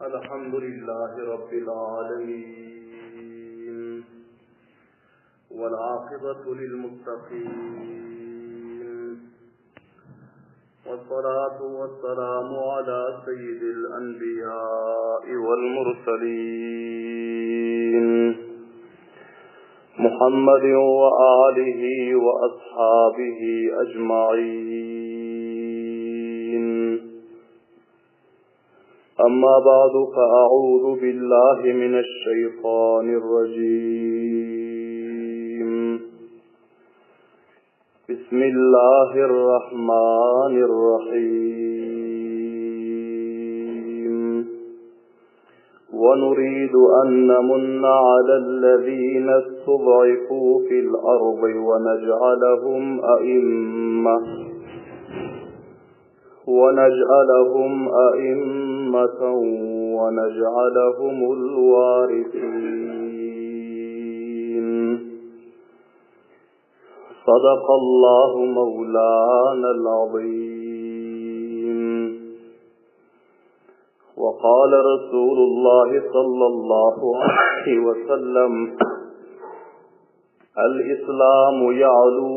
الحمد لله رب العالمين والعاقبة للمتقين والصلاة والسلام على سيد الأنبياء والمرسلين محمد وآله وأصحابه أجمعين. أما بعد فأعوذ بالله من الشيطان الرجيم. بسم الله الرحمن الرحيم. ونريد أن نمن على الذين استضعفوا في الأرض ونجعلهم أئمة ونجعلهم الوارثين. صدق الله مولانا العظيم. وقال رسول الله صلى الله عليه وسلم: الإسلام يعلو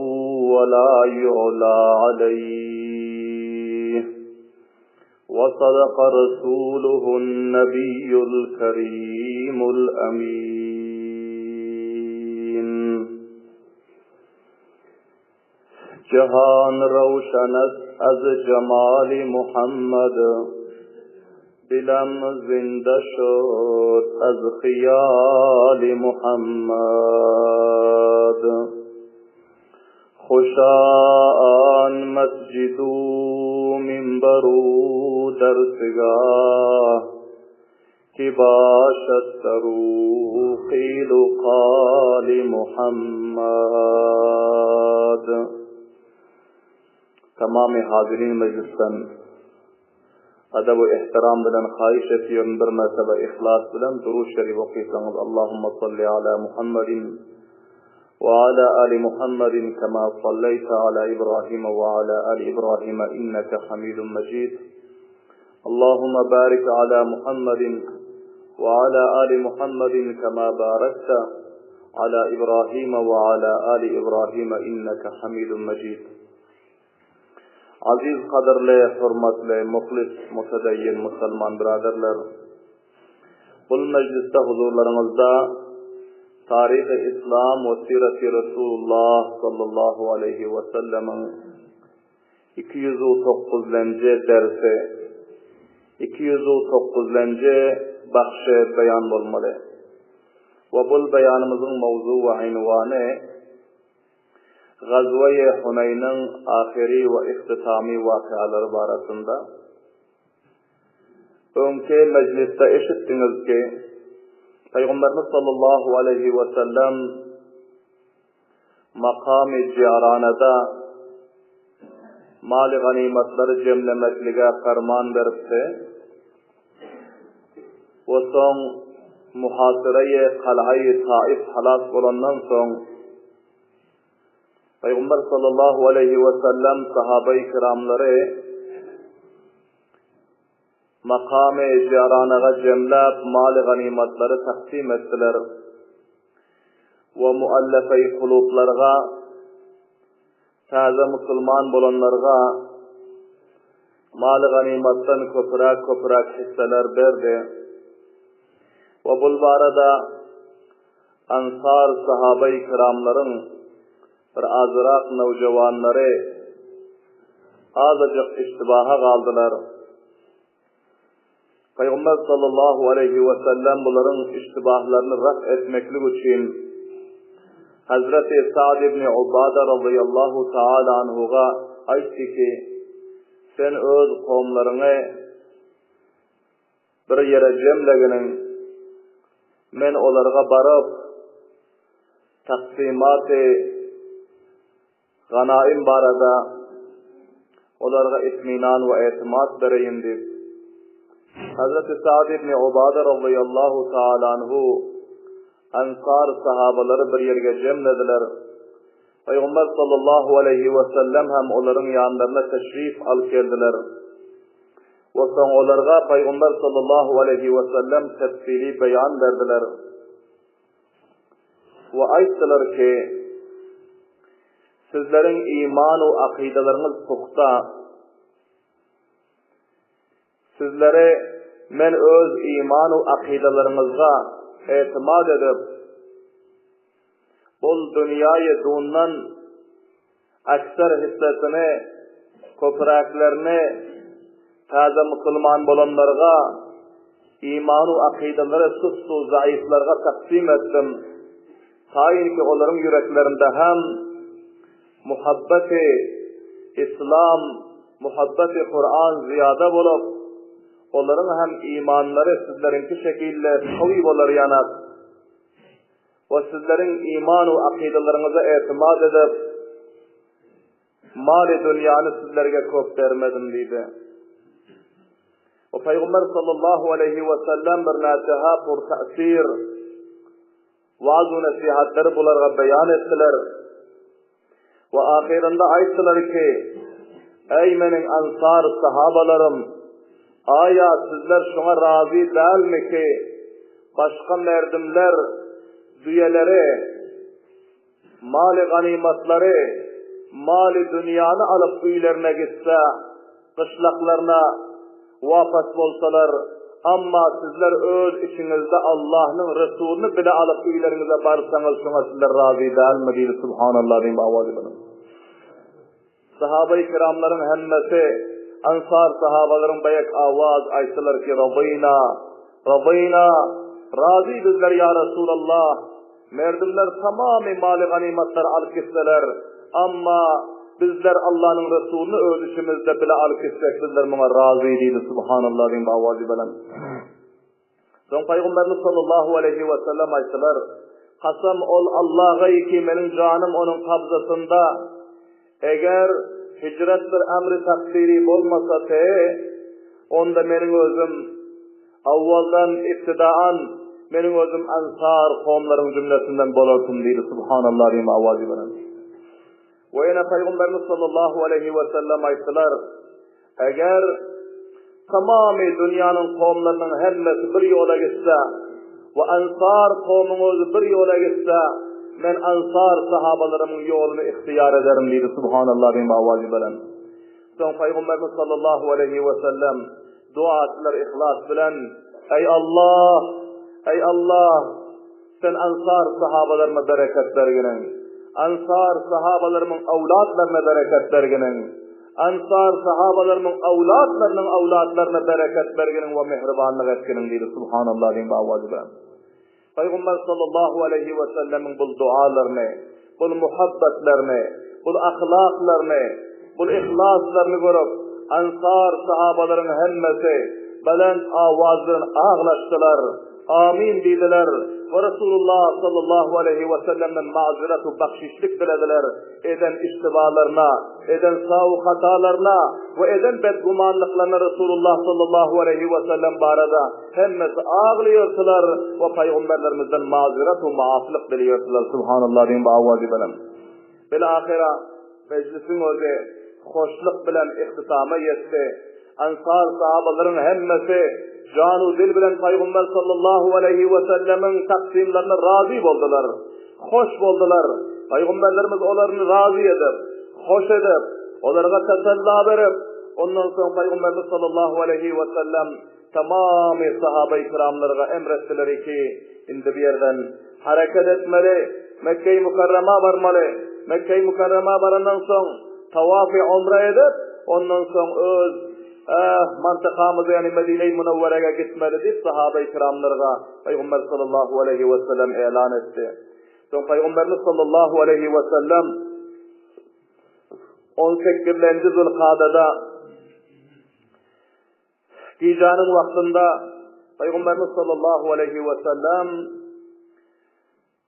ولا يعلى عليه. وصدق رسوله النبي الكريم الأمين. جهان روشن از جمال محمد، دلم زنده شد از خیال محمد. خوشا آن مسجد و منبر و درسگاه که باشد سر و قیل و قال محمد. تمام حاضرین مجلسن ادب و احترام بلن خواهش فی اندر مرتبہ اخلاص بلن درود شریف وقیسان. اللهم صل على محمد وعلى آل محمد كما صليت على إبراهيم وعلى آل إبراهيم إنك حميد مجيد. اللهم بارك على محمد وعلى آل محمد كما باركت على إبراهيم وعلى آل إبراهيم إنك حميد مجيد. عزیز قدر لے حرمت لے مخلص متدین مسلمان برادرلر قل مجلس حضور لرمزدہ تاریخ اسلام و سیرت رسول اللہ صلی اللہ علیہ وسلم 209 درس 209 بخش بیان بولمالے و بول بیانımızın موضوع و عنوان غزوه حنین'in آخری و اختتامی واقعaları barasında. Önkü mecliste eşittiniz ki Peygamberimiz sallallahu aleyhi ve sellem makam-ı ciyaranada mal-i ganimetleri cemlemeklige ferman veripti. Ve son muhasire-i kal'ayı Taif halas olandan son Peygamber sallallahu aleyhi ve sellem sahabe-i kiramları makam-ı ciyaranıga cemlep mal-i ganimetleri taksim ettiler. Ve muallefe-i kuluplarga, taze Müslüman bolanlarga mal-i ganimetten köpürak hisseler verdi. Ve bu barada ansar sahabe-i kiramların bir azırak nevcevanları azıcık iştibaha kaldılar. Peygamber sallallahu aleyhi ve sellem bunların iştibahlarını raf etmeklik için Hazreti Sa'd ibn Ubade radıyallahu ta'ala anhuga aytti ki sen öz kavmlarını bir yere cemleginin men olarga barıp taksimat-ı ganaim barada olarga itminan ve etimat bereyim deb Hazreti Sa'd ibn Ubade radıyallahu ta'ala anhu ansar sahabaları bir yerge cemlediler. Peygamber sallallahu aleyhi ve sellem hem onların yanlarına teşrif al geldiler. ve son onlarga Peygamber sallallahu aleyhi ve sellem tefsili beyan verdiler. Ve ayttılar ki, sizlerin iman ve akideleriniz puxta. Sizlere men öz iman ve akidelerinizga etimad edip, ol dünyayı dundan aksar hissesini, köpüreklerini taze Müslüman bolanlarga, iman ve akideleri sustu zayıflarga taksim ettim. Tayin ki onların yüreklerinde hem muhabbeti İslam, muhabbeti Kur'an ziyade bulup, onların hem imanları sizlerinki şekilde kavib olur yanar. Ve sizlerin iman ve akidelerinize etimad edip, mali dünyanı sizlerge köp vermedim deydi. O Peygamber sallallahu aleyhi ve sellem bir nasiha pur ta'sir, vaaz ve nasihatleri bularga beyan ettiler. Ve ahirinde ayttılar ki, ey menin ansar sahabalarım, aya sizler şuna razı değil mi ki, başka merdimler, düyeleri, mali ganimatları, mali dünyanı alıp üylerine gitse, kışlaklarına vapas olsalar, ama sizler öz içinizde Allah'ın Resulünü bile alıp üylerinize barsanız şuna sizler razı değil mi diye Subhanallah diyeyim avazı benim. Sahabe-i kiramların hemmesi, ansar sahabaların bayek avaz aytılar ki Rabbina, Rabbina, razı bizler ya Resulallah. Merdimler tamamı mali ganimatlar alıp gitseler, ama bizler Allah'ın Resulünü öz işimizde bile alıp gitsek bizler buna razı değiliz. Subhanallah diyeyim avazı belen. Son Peygamberimiz sallallahu aleyhi ve sellem aytılar, kasam ol Allah'a ki benim canım onun kabzasında, eğer hicret bir emri takdiri olmasa te, onda benim özüm avvaldan iftidaan benim özüm ansar kavimlerin cümlesinden bolardım deydi. Subhanallah diyeyim avazı veren. Ve yine Peygamberimiz sallallahu aleyhi ve sellem aytılar, eğer tamamı dünyanın kavimlerinin hemmesi bir yola gitse ve ansar kavmimiz bir yola gitse, men ansar sahabalarımın yolunu ihtiyar ederim deydi. Subhanallah diyeyim avazı veren. Son Peygamberimiz sallallahu aleyhi ve sellem dua ettiler ihlas bilen, ey Allah, ey Allah, sen ansar sahabalarıma bereket verginin, ansar sahabalarımın avlatlarına bereket verginin, ansar sahabalarımın avlatlarına bereket verginin ve mihribanlık etkinin deydi. Subhanallah diyeyim avazı ben. Peygamber sallallahu aleyhi ve sellemin bu dualarını, bu muhabbetlerini, bu ahlaklarını, bu ihlaslarını görüp, ansar sahabaların hemmesi belend avazlarını ağlaştılar, amin dediler ve Resulullah sallallahu aleyhi ve sellem'den mazeret-u bakşişlik dilediler. Eden istibalarına, eden sağ hatalarına ve eden bedgumanlıklarına Resulullah sallallahu aleyhi ve sellem barada hemmesi ağlıyordular ve Peygamberlerimizden mazeret-u maaflık diliyordular. Subhanallah diyeyim bu avazı benim. Bilahira meclisin özü hoşluk bilen ihtisama yetti. Ansar sahabaların hemmesi canu dil bilen Peygamber sallallahu aleyhi ve sellemin taksimlerine razı oldular. Hoş oldular. Peygamberlerimiz onlarını razı edip, hoş edip, onlara tesella verip, ondan sonra Peygamberimiz sallallahu aleyhi ve sellem tamamı sahabe-i kiramlarına emrettiler ki, indi bir yerden hareket etmeli, Mekke-i Mukarrama varmalı. Mekke-i Mukarrama varından sonra tavaf-ı umre edip, ondan sonra öz mantıkamızı yani Medine-i Münevvere'ye gitmeli deyip sahabe-i kiramlarına Peygamber sallallahu aleyhi ve sellem elan etti. Sonra Peygamberimiz sallallahu aleyhi ve sellem 18. Zulkada'da Gican'ın vaktinde Peygamberimiz sallallahu aleyhi ve sellem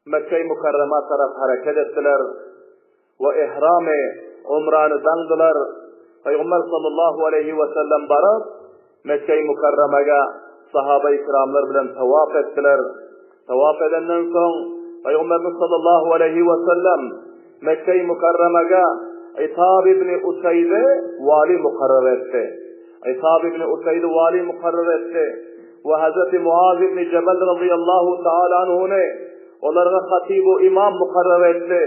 Mekke-i Mukarrama taraf hareket ettiler ve ihram-ı umranı dandılar. Peygamber sallallahu aleyhi ve sellem barıp Mekke-i Mukarrama'ya sahabe-i kiramlar bilen tavaf ettiler. Tavaf edenden sonra Peygamberimiz sallallahu aleyhi ve sellem Mekke-i Mukarrama'ya İtab ibn Usayd'e vali mukarrar etti. İsab ibn Usayd vali mukarrar etti. Ve Hazreti Muaz ibn Cebel radıyallahu ta'ala anhune onlara hatibu imam mukarrar etti.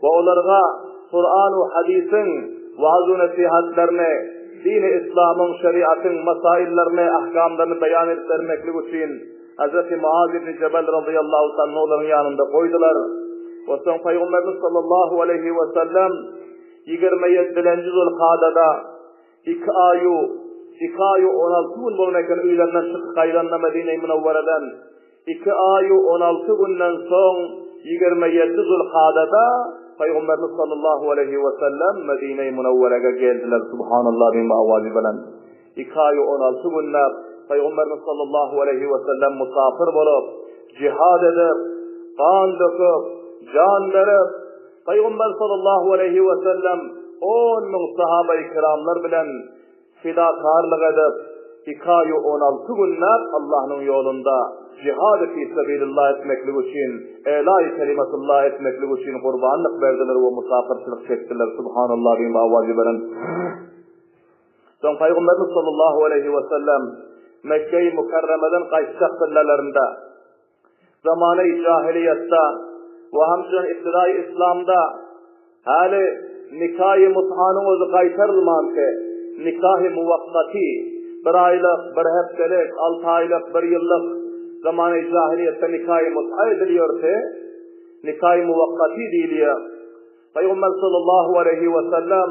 Ve onlara Kur'an-ı hadisin vaaz-ı nasihatlerine, din-i İslam'ın, şeriatın masaillerine, ahkamlarını beyan ettirmeklik için Hazreti Muaz ibn Cebel radıyallahu ta'ala onların yanında koydular. Ve son Peygamberimiz sallallahu aleyhi ve sellem 27. Zulkada'da 2 ayu 16 gün bulunurken üylerinden çıkıp kayranla Medine-i Münevvere'den 2 ayu 16 günden son 27 Zulkada'da Peygamberimiz sallallahu aleyhi ve sellem Medine-i Münevvere'ye geldiler. Subhanallah bin ma'avazi bilen 2 ayu 16 günler Peygamberimiz sallallahu aleyhi ve sellem musafir bulup cihad edip kan döküp can verip Peygamber sallallahu aleyhi ve sellem 10.000 sahabe-i kiramlar bilen fidakarlık edip 2 ayu 16 günler Allah'ın yolunda cihad fi sebilillah etmeklik için, elâ-i kelimetullah etmeklik için kurbanlık verdiler ve musafirçilik çektiler. Subhanallah bin ma'avazi bilen. Son Peygamberimiz sallallahu aleyhi ve sellem Mekke-i Mükerreme'den kaçacak kıllarında zamanı-i cahiliyette ve hamçının iftidai İslam'da hali nikah-ı mut'anın özü kaytarılman ki nikah-ı muvakkati bir aylık, bir haftalık, 6 aylık, 1 yıllık zamanı cahiliyette nikah-ı mut'a ediliyor ki nikah-ı muvakkati diyiliyor. Peygamber sallallahu aleyhi ve sellem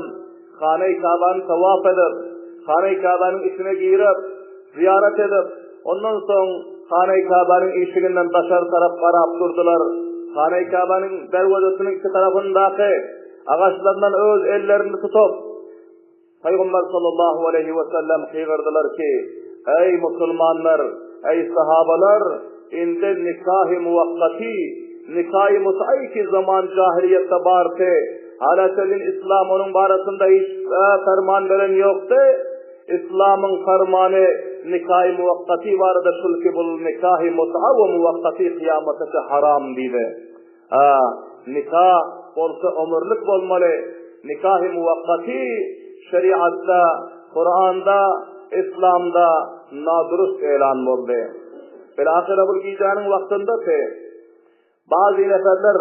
Hane-i Kâba'nı tavaf edip Hane-i Kâba'nın içine girip ziyaret edip ondan sonra Hane-i Kâba'nın işiğinden dışarı taraf karab durdular. Hane-i Kâba'nın dervazasının 2 tarafındaki ağaçlarından öz ellerini tutup Peygamber sallallahu aleyhi ve sellem kıygırdılar ki ey Müslümanlar, ey sahabalar, indi nikah-ı muvakkati, nikah-ı mut'a ki zaman cahiliyette var ki hala senin İslam onun barasında hiç ferman veren yoktu. İslam'ın fermanı nikah-ı muvakkati vardı şul ki bu nikah-ı mut'a ve muvakkati kıyamete haram dedi. Nikah olsa ömürlük olmalı. Nikah-ı muvakkati şeriatta, Kur'an'da, İslam'da nadurust elan oldu. Bilahare bu giyeceğinin vaktinde ki bazı neferler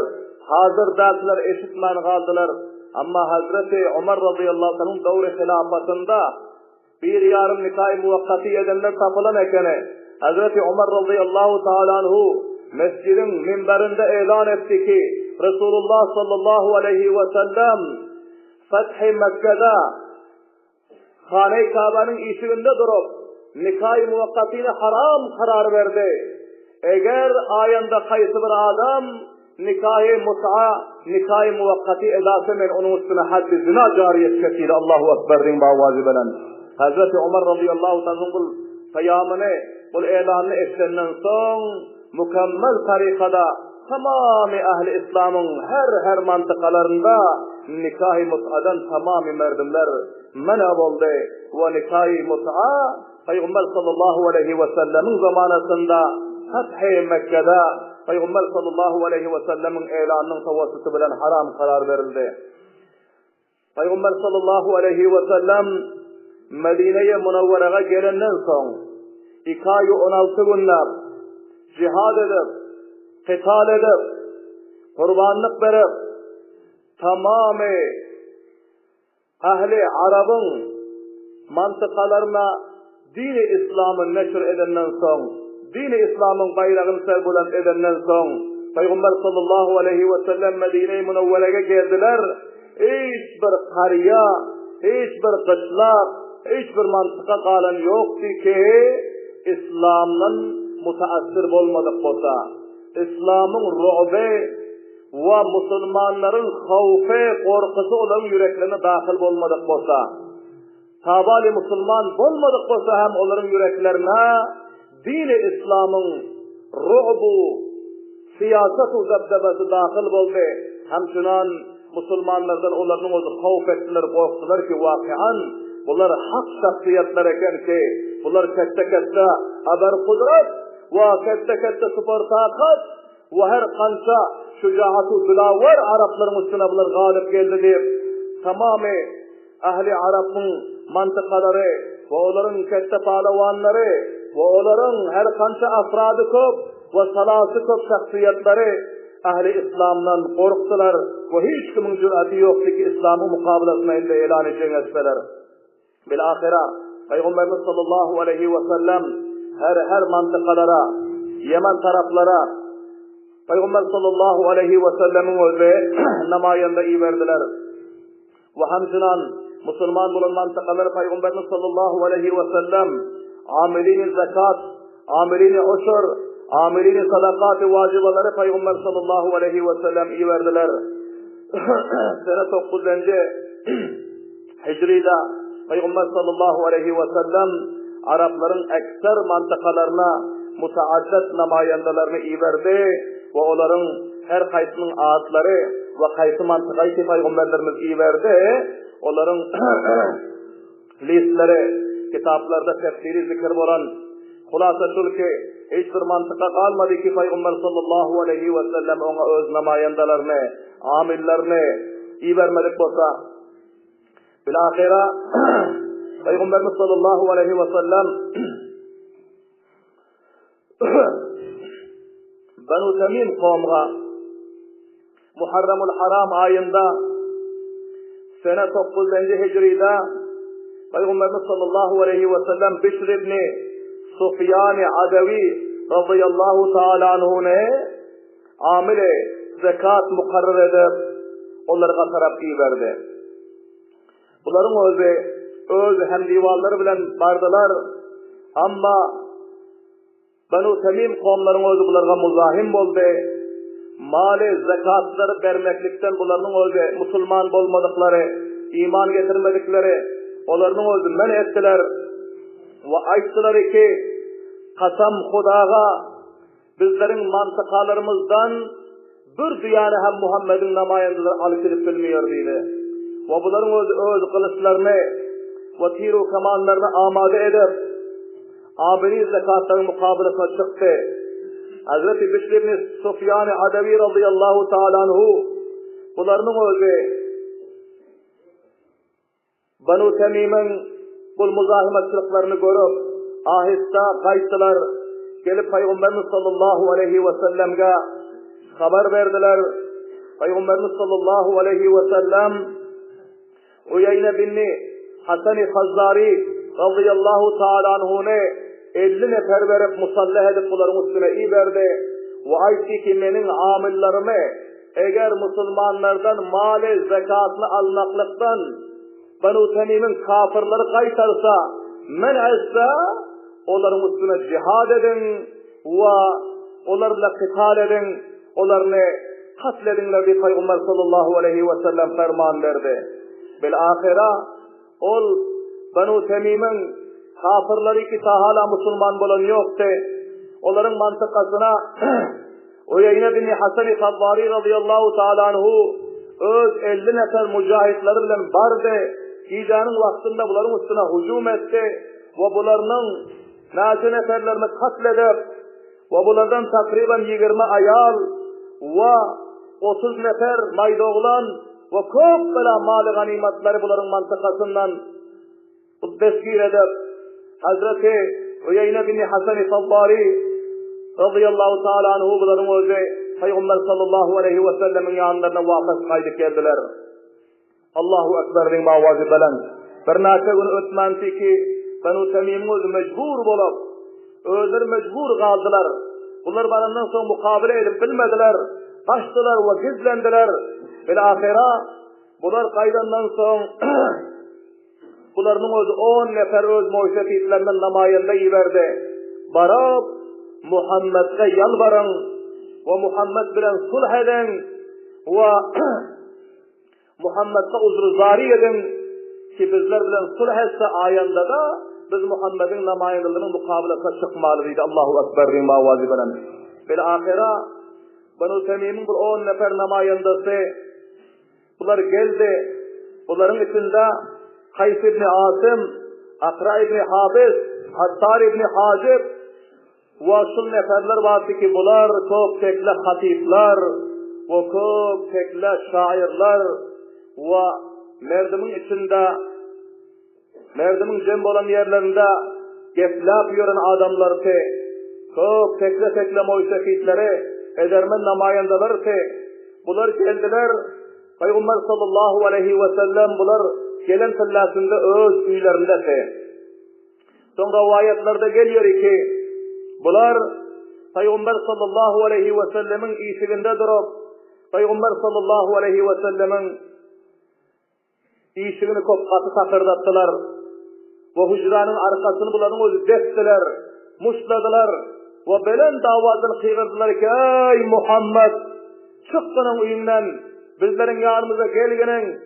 hazır dertler eşitmen kaldılar. Ama Hazreti Ömer radıyallahu anh'ın davr-ı hilafetinde bir yarım nikah-ı muvakkati edenler tapılan ekene Hazreti Ömer radıyallahu ta'ala anhu mescidin minberinde elan etti ki Resulullah sallallahu aleyhi ve sellem Fethi Mekke'de Hane-i Kâba'nın işiğinde durup nikah-ı muvakkatine haram karar verdi. Eğer ayında kayısı bir adam nikah-ı mut'a, nikah-ı muvakkati edası men onun üstüne haddi zina cariyet şekilde Allahu Ekber din bağvazı bilen. Hazreti Ömer radıyallahu ta'ala bu kıyamını, bu elanını eşlerinden son mükemmel tarikada tamamı ehli İslam'ın her mantıkalarında nikah-ı mut'adan tamamı merdimler menav oldu. Ve nikah-ı mut'a Peygamber sallallahu aleyhi ve sellemin zamanında Fethi Mekke'de Peygamber sallallahu aleyhi ve sellemin elanının tavasıtı bilen haram karar verildi. Peygamber sallallahu aleyhi ve sellem Medine'ye Münevvere'ye gelenden son 2 ay 16 günler cihad edip, kıtal edip, kurbanlık verip tamamı ehli Arap'ın mantıkalarına din-i İslam'ın neşr edenden son, din-i İslam'ın bayrağını serbulan edenden son Peygamber sallallahu aleyhi ve sellem Medine-i Münevvere'ye geldiler. Hiçbir kariye, hiçbir kışlak, hiçbir mantıka kalan yoktu ki İslam'ın mutaassir olmadık olsa, İslam'ın ru'be ve Müslümanların havfe, korkusu olan yüreklerine dahil olmadık olsa, tabali Müslüman olmadık olsa hem onların yüreklerine din-i İslam'ın ru'bu, siyaset-u zebdebesi dahil oldu. Hemçinan Müslümanlardan onların özü havf ettiler, korktular ki vakian bunlar hak şahsiyetler eken ki bunlar kette haber kudret ve kette süper takat ve her kança şücaat-u dilaver Arapların üstüne bunlar galip geldi deyip tamamı ehli Arap'ın mantıkaları ve onların kette palavanları ve onların her kança afradı köp ve salası köp şahsiyetleri ahli İslam'dan korktular ve hiç kimin cürati yoktu ki İslam'ın mukabelasına elde elan edeceğin etseler. Bilahira Peygamberimiz sallallahu aleyhi ve sellem her mantıkalara, Yemen taraflara Peygamber sallallahu aleyhi ve sellemin özü namayanda iyi verdiler. Ve hamsınan Müslüman bulan mantıkaları Peygamberimiz sallallahu aleyhi ve sellem amilini zekat, amilini ushur, amilini sadakat-ı vacibaları Peygamber sallallahu aleyhi ve sellem iyi verdiler. Sene 9. Hicri'de Peygamber sallallahu aleyhi ve sellem Arapların ekser mantıkalarına mutaaddet namayandalarını iyi verdi ve onların her kaysının ağıtları ve kaysı mantıkayı ki Peygamberlerimiz iyi verdi, onların listleri, kitaplarda tefsiri zikir olan hulasatul ki hiçbir mantıka kalmadı ki Peygamber sallallahu aleyhi ve sellem ona öz namayandalarını, amillerini iyi vermedik olsa. Bilahira Peygamberimiz sallallahu aleyhi ve sellem Banu Temim kavmına Muharremul Haram ayında sene 9. Hicri'de Peygamberimiz sallallahu aleyhi ve sellem Bişr ibn Sufyan-ı Adavi radıyallahu ta'ala anhu'ne amile zekat mukarrer edip onlara tarafı verdi. Bunların öz hemdivalları bilen bardılar ama Banu Temim kavmların özü bularga muzahim boldu. Mali zekatları vermeklikten bularının özü Müslüman bolmadıkları, iman getirmedikleri, onların özü men ettiler. Ve ayttılar ki, kasam Hudaga bizlerin mantıkalarımızdan bir diyane hem Muhammed'in namayandılar alıkılıp bilmiyor dedi. Ve bunların öz kılıçlarını ve tiru kamanlarını amade edip abini zekatların mukabelasına çıktı. Hazreti Bişr ibn Sufyan-ı Adavi radıyallahu ta'ala anhu bunların özü Banu Temim'in bu muzahimetçiliklerini görüp ahista kayıttılar. Gelip Peygamberimiz sallallahu aleyhi ve sellem'e haber verdiler. Peygamberimiz sallallahu aleyhi ve sellem Uyeyne bin Hasan-ı Hazzari radıyallahu ta'ala anhu'ne 50 nefer verip musallah edip bunların üstüne iyi verdi. Ve aytti ki menin amillerimi eğer Müslümanlardan mali zekatını almaklıktan Banu Temim'in kafirleri kaytarsa men etse onların üstüne cihad edin ve onlarla kıtal edin, onlarını katledinler diye Peygamber sallallahu aleyhi ve sellem ferman verdi. Bilahira ol Banu Temim'in kafirleri ki hala Müslüman bulan yoktu. Onların mantıkasına Uyeyne bin Hasan-ı Kabbari radıyallahu ta'ala anhu öz 50 nefer mücahitleri bilen bardı. İcanın vaktinde bunların üstüne hücum etti. Ve bunların naçı neferlerini katledip ve bunlardan takriben 20 ayal ve 30 nefer maydoğlan ve çok bela mali ganimetleri bunların mantıkasından tezkir edip Hazreti Uyeyne bin Hasan-ı Kabbari radıyallahu ta'ala anhu bunların özü Peygamber sallallahu aleyhi ve sellemin yanlarına vakıf kaydık geldiler. Allahu Ekber'in mavazi belen. Bir naçe gün ötmenti ki Banu Temim'in mecbur bulup özleri mecbur kaldılar. Bunlar banından sonra mukabele edip bilmediler. Kaçtılar ve gizlendiler. Bilahira bunlar kaydandan sonra bunların özü 10 nefer öz mucizetitlerinden namayında iyi verdi. Barab Muhammed'e yalvarın ve Muhammed bilen sulh edin ve Muhammed'e uzru zari edin ki bizler bilen sulh etse ayanda da biz Muhammed'in namayındalığının mukabelasına çıkmalıydı. Allahu Ekber diye mavazi bilen. Bilahira Banu Temim'in bu 10 nefer namayındası bunlar geldi. Bunların içinde Kays ibn Asim, Akra ibn Habis, Hattar ibn Hacib ve şu neferler vardı ki bunlar çok tekle hatipler ve çok tekle şairler ve merdimin içinde merdimin cem olan yerlerinde geplap yoran adamlar te, çok tekle moysekitlere, edermen namayandalar te, bular geldiler, Peygamber sallallahu aleyhi ve sellem bular gelen tillasında öz üylerinde te. Son rivayetlerde geliyor ki, bular Peygamber sallallahu aleyhi ve sellemin işiginde durup, Peygamber sallallahu aleyhi ve sellemin işigini kopkatı takırdattılar. Ve hücranın arkasını buların özü destiler, muşladılar ve belen davazını kıyırdılar ki, ey Muhammed, çıkkının uyumdan, bizlerin yanımıza gelginin,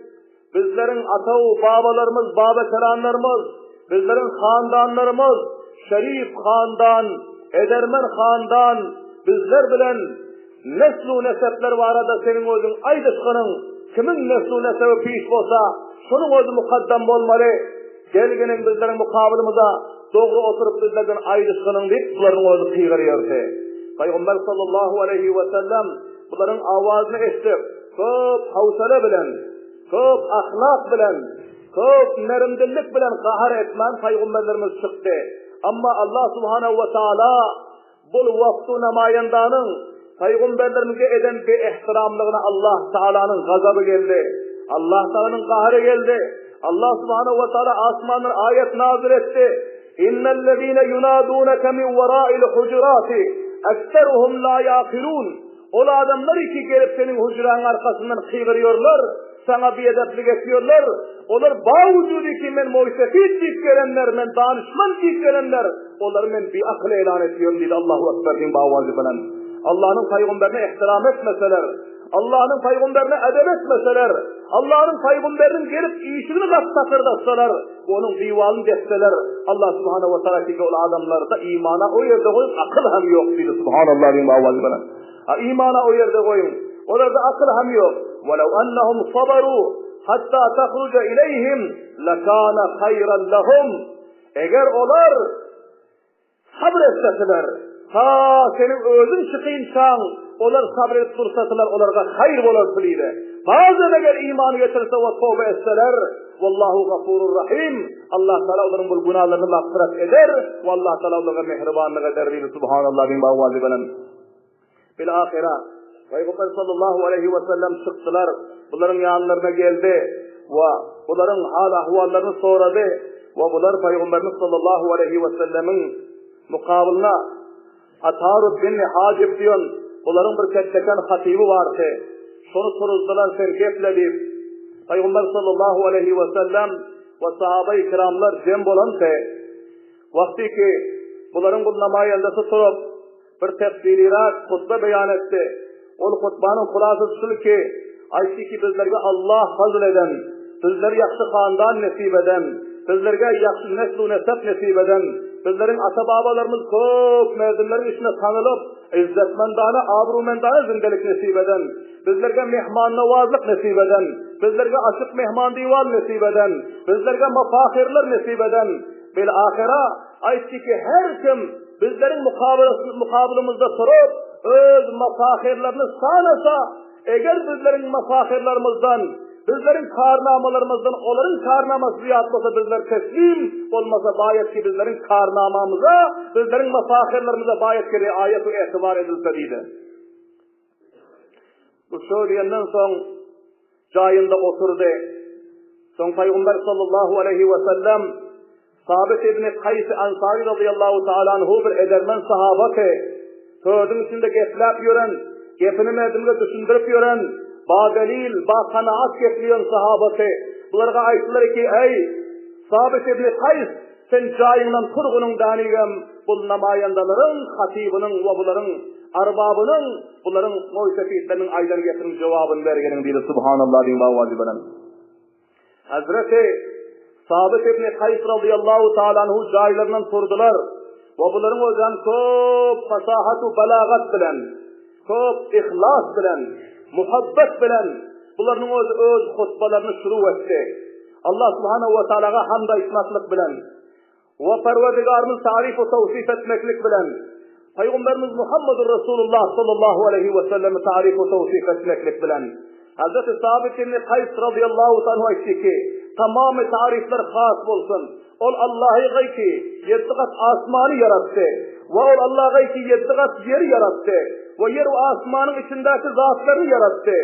bizlerin atavu babalarımız, babekeranlarımız, bizlerin handanlarımız, şerif handan, edermen handan, bizler bilen neslu nesepler var da senin özün aydışkının, kimin neslu nesebi piş olsa, şunun özü mukaddem olmalı, gelginin bizlerin mukabilimize doğru oturup bizlerden aydışkının deyip bunların özü kıygırıyordu. Peygamber sallallahu aleyhi ve sellem bunların avazını eşitip, çok havsale bilen, çok ahlak bilen, çok nerimdillik bilen kahar etmen Peygamberlerimiz çıktı. Ama Allah subhanehu ve teala bu vaktu namayandanın Peygamberlerimize eden bir ihtiramlığına Allah Teala'nın gazabı geldi. Allah Teala'nın kahrı geldi. Allah subhanehu ve teala asmanın ayet nazil etti. İnnellezîne yunâdûneke min verâil hucurâti ekseruhum lâ yâkilûn. O adamlar ki gelip senin hücranın arkasından kıygırıyorlar, sana bir edeplik ediyorlar. Onlar bağucudu ki men muysefit deyip gelenler, men danışman deyip gelenler, onları men bir akıl elan ediyorum dedi Allahu Ekber din bağvazı bilen. Allah'ın peygamberine ihtiram etmeseler, Allah'ın peygamberine edep etmeseler, Allah'ın peygamberinin gelip işini kapsatırdasalar, onun divanını desteler, Allah subhanehu ve teala ki o adamlarda imana o yerde koyup akıl hem yok dedi subhanallah din bağvazı bilen. İmana o yerde koyun. Orada akıl hem yok. وَلَوْ أَنَّهُمْ صَبَرُوا حَتَّى تَخْرُجَ إِلَيْهِمْ لَكَانَ خَيْرًا لَهُمْ. Eğer onlar sabretseler, ta senin özün çıkıyınçan, onlar sabret dursatılar, onlara hayır olasın idi. Bazen eğer imanı getirse ve tövbe etseler, Vallahu gafurur rahim. Allah Teala onların bu günahlarını mağfiret eder ve Allah Teala onlara mehribanlık eder dedi subhanallah bin bağvazı benim. Bil ahira Peygamber sallallahu aleyhi ve sellem çıktılar. Bunların yanlarına geldi ve bunların hal ahvallarını soradı ve bunlar Peygamberimiz sallallahu aleyhi ve sellemin mukabilına Atarud bin Hacib diyor. Bunların bir ketteken hatibi vardı. Şunu soruzdular sen geple deyip Peygamber sallallahu aleyhi ve sellem ve sahabe-i kiramlar cem bolandı. Vakti ki bunların bu namayanda tutup bir tefsirirat hutbe beyan etti. O hutbanın kulasısı şu ki, ayşi ki bizlerge Allah fazl eden, bizler yaxşı handan nesip eden, bizlerge yaxşı neslu nesep nesip eden, bizlerin ata-babalarımız çok merdinlerin içine tanılıp, izzetmendane, abrumendane zindelik nesip eden, bizlerge mehman-navazlık nesip eden, bizlerge açık mehman divan nesip eden, bizlerge mafahirler nesip eden, bil ahira, ayşi ki her kim bizlerin mukabilimizde sorup, öz mafahirlerini sağlasa, eğer bizlerin mafahirlerimizden, bizlerin karnamalarımızdan, onların karnaması ziyadlasa bizler teslim olmasa bayet ki bizlerin karnamamıza, bizlerin mafahirlerimize bayet ki riayet-i etibar edilse deydi. Bu söyleyenden son cayında oturdu. Son Peygamber sallallahu aleyhi ve sellem Sabit İbni Kays Ansari radıyallahu ta'ala anhu bir edermen sahabati, sözün içinde geplep yören, gepini merdimde düşündürüp yören, ba-delil, ba-kanaat gepliyon sahabati. Bunlara ayettiler ki, ey Sabit İbni Kays, sen cayından turgunun danigem, bu namayandaların, hatibinin ve bunların arbabının, bunların muysefitlerinin aydan getirin cevabını vergenin biri subhanallah din vazibenen. Hazreti Sabit İbni Kays radıyallahu ta'ala anhu caylarından sordular. Ve bunların o zaman çok fasahatu balagat bilen, çok ihlas bilen, muhabbet bilen, bunların öz hutbalarını şuru etti. Allah subhanehu ve ta'ala'a hamda ismatlık bilen, ve perverdigarımız tarif ve tavsif etmeklik bilen, Peygamberimiz Muhammedur Resulullah sallallahu aleyhi ve sellem'i tarif ve tavsif etmeklik bilen, Hazreti Sabit İbni Kays radıyallahu ta'ala etti ki, tamamı tarifler has bolsun. Ol Allah'ı gayki 7 kat asmanı yarattı. Ve ol Allah'ı gayki 7 kat yeri yarattı. Ve yer ve asmanın içindeki zatlarını yarattı.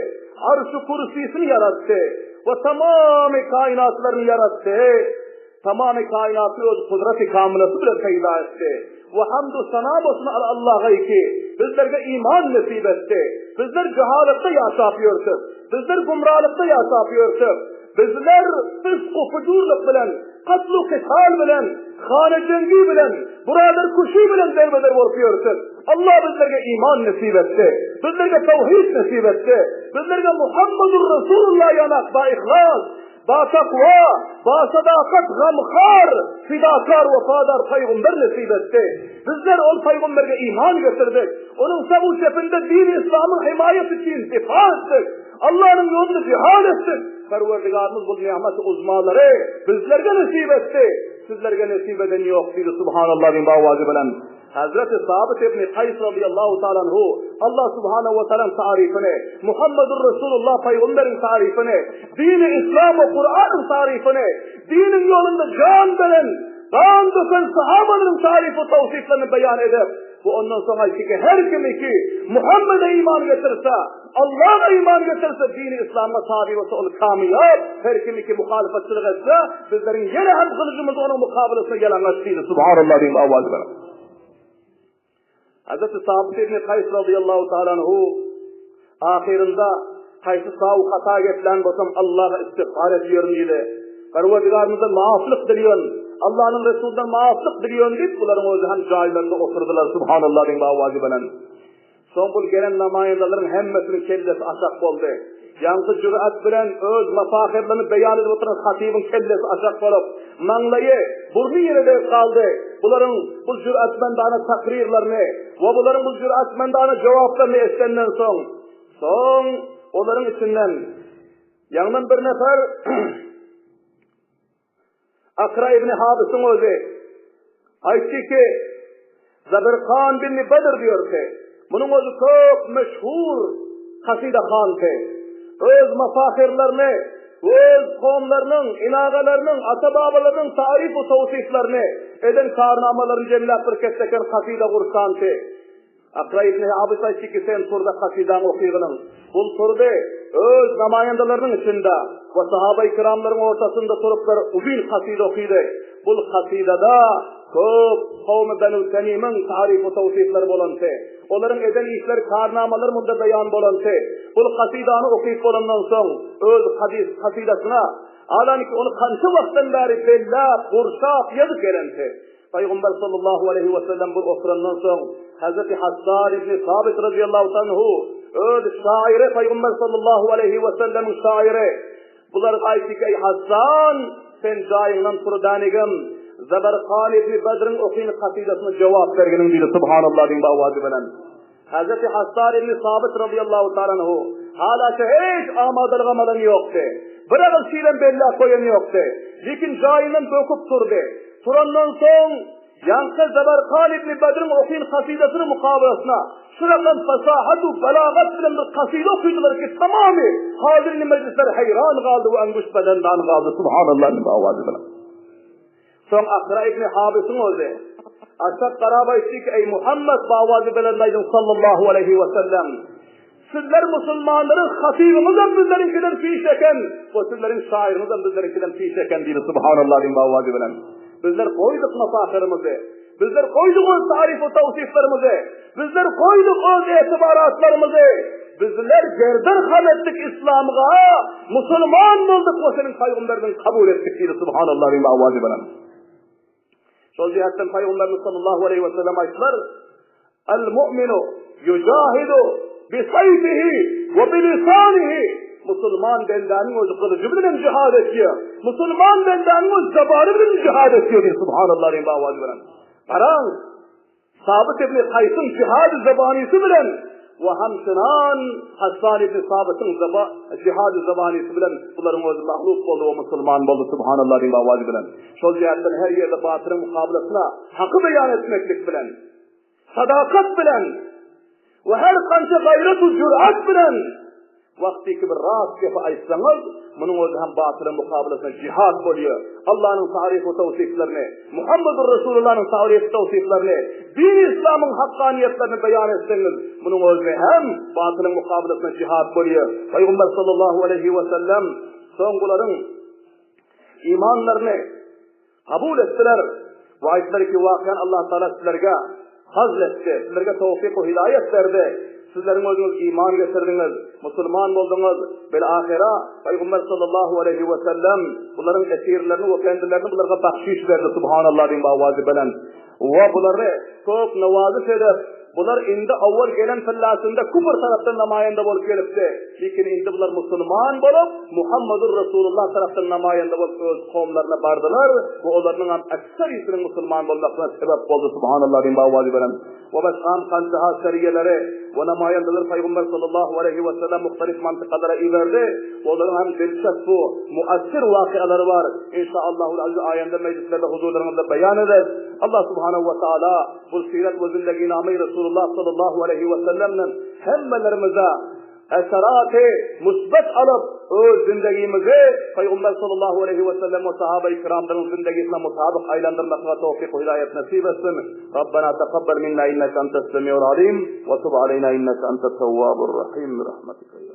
Arş-ı kursisini yarattı. Ve tamamı kainatlarını yarattı. Tamamı kainatı öz kudret-i kamilası bile peyda etti. Ve hamdü sana olsun Allah'a ki bizlerge iman nasip etti. Bizler cehalette yaşapıyoruz. Bizler gumralıkta yaşapıyoruz. Bizler fısk-ı fucurluk bilen, katlu kıtal bilen, khane cengi bilen, buradır kuşu bilen derbeder korkuyoruz. Allah bizlerge iman nasip etti. Bizlerge tevhid nasip etti. Bizlerge Muhammedur Resulullah yanak ba ihlas, ba takva, ba sadakat gamkhar, fidakar vefadar peygamber nasip etti. Bizler ol peygamberge iman getirdik. Onun savu cepinde din İslam'ın himayet için difa ettik. Allah'ın yolunu cihad ettik. Perverdigarımız bu nimet uzmaları bizlerge nasip etti. Sizlerge nasip eden yok dedi Subhanallah bin bavazı bilen. Hazreti Sabit İbni Kays radıyallahu ta'ala anhu Allah subhanahu ve ta'ala tarifini, Muhammedur Resulullah peygamberin tarifini, din-i İslam ve Kur'an'ın tarifini, dinin yolunda can veren, kan döken sahabaların tarifi tavsiflerini beyan eder. Bu ondan sonra ki her kim ki Muhammed'e iman getirse, Allah'a iman getirse din-i İslam'a tabi olsa onu kamiyat, her kim ki muhalefetçilik etse bizlerin yine hem kılıcımız onun mukabilesine gelen açtıydı. Subhanallah diyeyim avvazı bana. Hazreti Sabit İbni Kays radıyallahu ta'ala anhu ahirinde Kays'ı sağ hata getlen basam Allah'a istiğfar ediyorum dedi. Perverdigarımızdan maaflık diliyorsun. Allah'ın Resulü'nden maaflık diliyorsun deyip bunların o hem cahillerinde oturdular. Subhanallah diyeyim avvazı bana. Son bu gelen namayendaların hemmesinin kellesi aşak oldu. Yankı cüret bilen öz mafahirlerini beyan edip oturan hatibin kellesi aşak olup manlayı burnu yerine kaldı. Bunların bu cüretmendane takrirlerini ve bunların bu cüretmendane cevaplarını istenden son onların içinden yanından bir nefer Akra İbni Habis'in özü ayçı ki Zabirkan bin Bedir diyor ki bunun özü çok meşhur kaside khan'tı. Öz mafahirlerini, öz kavimlerinin, inagalarının, ata-babalarının tarif ve tavsiflerini eden karnamaların cemillat bir kesteken kaside kursan'tı. Akra İbni Habis ayçı ki sen turda kasidan okuyğının. Bu turda öz namayendalarının içinde ve sahabe-i kiramların ortasında turuplar uzun kaside okuydu. Bu kasidada çok kavmi Benu Temim'in tarif ve tavsifleri bolantı. Onların eden işler, karnamalar munda beyan bolantı. Bu kasidanı okuyup olandan sonra öz kasidasına alan ki onu kanşı vaktin beri bellap, kurşap, yazık gelenti. Peygamber sallallahu aleyhi ve sellem bu okurandan sonra Hazreti Hassan İbni Sabit radıyallahu anhu öz şairi Peygamber sallallahu aleyhi ve sellem'in şairi. Bunlar ayet ki ey Hassan sen cayından turdanigim Zabarkan İbni Bedir'in okuyun kasidasına cevap verginin dedi Subhanallah din bavazı bilen. Hazreti Hassan İbni Sabit radıyallahu ta'ala anhu hala ki hiç amadelgamadan yoktu. Bırakın şeyden belli koyan yoktu. Lakin cayından döküp turdu. Turandan son yankı Zabarkan İbni Bedir'in okuyun kasidasının mukabelasına şuradan fasahatu belagat bilen bir kaside okuydular ki tamamı hadirin meclisler hayran kaldı ve enguş bedenden kaldı. Subhanallah din bavazı bilen. Son Akra İbni Habis'in özü. Aşak karaba isti ki ey Muhammed bavazı belendaydın sallallahu aleyhi ve sellem. Sizler Müslümanların hatibimizden bizlerinkinden fişeken ve sizlerin şairinizden bizlerinkinden fişeken diye Subhanallah din bavazı belen. Bizler koyduk mafahirimizi. Bizler koyduk o tarif ve tavsiflerimizi. Bizler koyduk o itibaratlarımızı. Bizler gerder ettik İslam'a. Müslüman olduk ve senin peygamberini kabul ettik diye Subhanallah din bavazı belen. Şol cihetten Peygamberimiz sallallahu aleyhi ve sellem ayetler el-mu'minu yucahidu bisayfihi ve bilisanihi Müslüman bendanın özü kılıcı bilen cihad ediyor. Müslüman bendanın özü zabarı bilen cihad ediyor diye Subhanallah din bavazı bilen. Karan Sabit İbni Kays'ın cihad-ı zabanisi bilen ve hamşınan Hassan İbni Sabit'in cihad-ı zabanisi bilen bunların özü mahluk oldu ve Müslüman oldu Subhanallah din bavazı bilen. Şol cihetten her yerde batırın mukabilesine hakkı beyan etmeklik bilen, sadakat bilen ve her kança gayretu cürat bilen Vakti ki bir rahat yapı aysanız, bunun özü hem batılın mukabilesine cihad oluyor. Allah'ın tarihi tavsiflerini, Muhammedur Resulullah'ın tarihi tavsiflerini, din İslam'ın hakkaniyetlerini beyan etseniz, bunun özü hem batılın mukabilesine cihad oluyor. Peygamber sallallahu aleyhi ve sellem songuların imanlarını kabul ettiler. Ve ayetler ki vakiyen Allah Teala sizlerge hazletti, sizlerge tevfik ve hidayet verdi. Sizlerin özünüz iman getirdiniz, Müslüman oldunuz. Bel ahira Peygamber sallallahu aleyhi ve sellem bunların esirlerini ve kendilerini bunlara bahşiş verdi. Subhanallah din bavazi belen. Ve bunları çok navazif edip, bunlar indi avval gelen fellasında kufur taraftan namayende bolup gelipdi. Lekin indi bunlar Müslüman bolup Muhammedur Resulullah taraftan namayende bolup öz kavimlerine bardılar ve onların ekserisinin Müslüman bolmasına sebep oldu. Subhanallah din bavazi belen. Ve başkan kancaha seriyeleri ve namayendeler Peygamber sallallahu aleyhi ve sellem muhtelif mantıkalara iverdi. Onların hem dilşat bu muassir vakiaları var. İnşaallahul aziz ayende meclislerde huzurlarımızda beyan ederiz. Allah subhanahu ve teala bu siret ve zindegi namı Resulullah sallallahu aleyhi ve sellem'den hemmelerimize eserat-ı musbet alıp o zindegimizi Peygamber sallallahu aleyhi ve sellem ve sahabe-i kiramların zindegisine mutabık aylandırmakla tevfik ve hidayet nasip etsin. Rabbena tekabbel minna inneke entes semiyul alim ve tub aleyna inneke entes tevvabur rahim. Rahmetike.